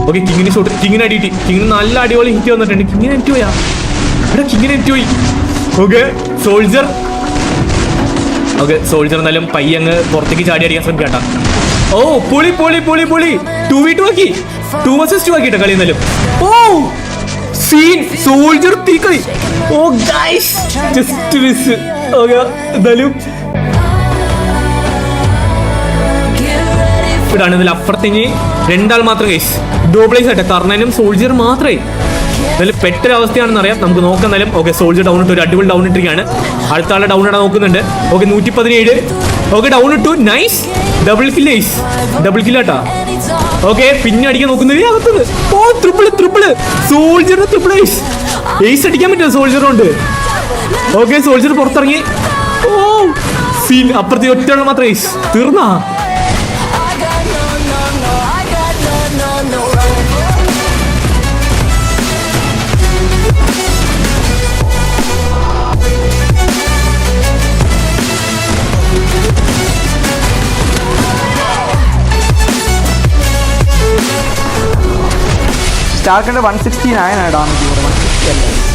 Okay കിങ്ങിന് shot, കിങ്ങിന് അടിയിട്ട്, കിങ്ങിന് നല്ല അടിപൊളി hit വന്നിട്ടുണ്ട്. കിങ്ങിന് ഹിറ്റ് പോയാ എടാ, കിങ്ങിന് ഹിറ്റ് പോയി. ഓക്കെ സോൾജർ, ഓക്കെ സോൾജർ എന്നാലും പയ്യങ്ങ് പുറത്തേക്ക് ചാടി അടിക്കാൻ ശ്രമിക്കട്ടാ. ഓ പൊളി പൊളി പൊളി പൊളി 2v2 ആക്കി, 2vs2 ആക്കിട്ടോ കളി. എന്നാലും ഓ സീൻ സോൾജർ തീക്കളി. ഓ ഗൈസ് ജസ്റ്റ് മിസ്. ഓക്കെ എന്തായാലും ഇവിടാണ്. ഇതിൽ അപ്പുറത്തേക്ക് രണ്ടാൾ മാത്രം ഗൈസ് ഡോബ്ലേസ് ആട്ടെ, കർണനും സോൾജർ മാത്രമേ. എന്നാലും പെട്ടൊരവസ്ഥയാണെന്ന് അറിയാം, നമുക്ക് നോക്കാം എന്നാലും. ഓക്കെ സോൾജർ ഡൗൺ ഇട്ടു, ഒരു അടിപൊളി ഡൗൺ ഇട്ടിരിക്കുകയാണ്. അടുത്ത ആളെ ഡൗൺ ഇടാൻ നോക്കുന്നുണ്ട്. ഓക്കെ 117. ഓക്കെ ഡൗൺ ഇട്ടു, nice double kill ice, double കില്ലാട്ടാ. ഓക്കെ പിന്നെ അടിക്കാൻ നോക്കുന്നത് അകത്തുനിന്ന്. ഓ ട്രിപ്പിള് സോൾജറിന് ട്രിപ്പിൾ ഐസ്, ഐസ് അടിക്കാൻ പറ്റുമോ സോൾജറുണ്ട്. ഓക്കെ സോൾജർ പുറത്തിറങ്ങി. ഓ സീൻ അപ്പുറത്തെ ഒറ്റ മാത്രം ഐസ്, തീർന്നാ. സ്റ്റാർക്കിന്റെ 169 ഡാമേജ്.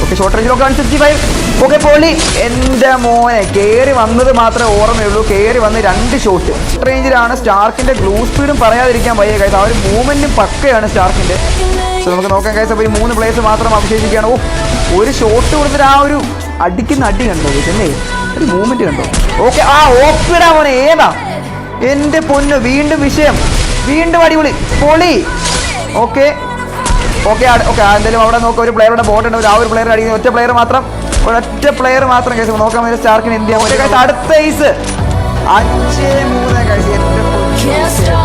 ഓക്കെ ഷോർട്ട് റേഞ്ചിലൊക്കെ 165. ഓക്കെ പോളി. എൻ്റെ മോനെ കയറി വന്നത് മാത്രമേ ഓർമ്മയുള്ളൂ. കയറി വന്ന് 2 ഷോട്ട് റേഞ്ചിലാണ്. സ്റ്റാർക്കിന്റെ ഗ്ലൂ സ്പീഡും പറയാതിരിക്കാൻ വയ്യ ഗൈസ്. ആ ഒരു മൂവ്മെന്റും പക്കയാണ് സ്റ്റാർക്കിന്റെ. സോ നമുക്ക് നോക്കാം ഗൈസ്. അപ്പോൾ ഈ 3 പ്ലേയേഴ്സ് മാത്രം അവശേഷിക്കുകയാണ്. ഓ ഒരു ഷോട്ട് കൊടുത്തിട്ട് ആ ഒരു അടിക്കുന്ന അടി കണ്ടോ തന്നെ, ഒരു മൂവ്മെന്റ് കണ്ടോ. ഓക്കെ ആ ഓപ്പിടാ മോനെ ഏതാ എൻ്റെ പൊന്നു. വീണ്ടും വിഷയം, വീണ്ടും അടിപൊളി പൊളി. ഓക്കെ ഓക്കെ ഓക്കെ എന്തായാലും അവിടെ നോക്കാം. ഒരു പ്ലെയറുടെ ബോട്ട് ഉണ്ട്, ആ ഒരു പ്ലെയർ അടിക്കുന്നത്. ഒറ്റ പ്ലെയർ മാത്രം കേസ് നോക്കാൻ വേണ്ടി സ്റ്റാർക്കിന് എന്ത് ചെയ്യാൻ. അടുത്ത ഐസ് 5-3 കഴിച്ച്.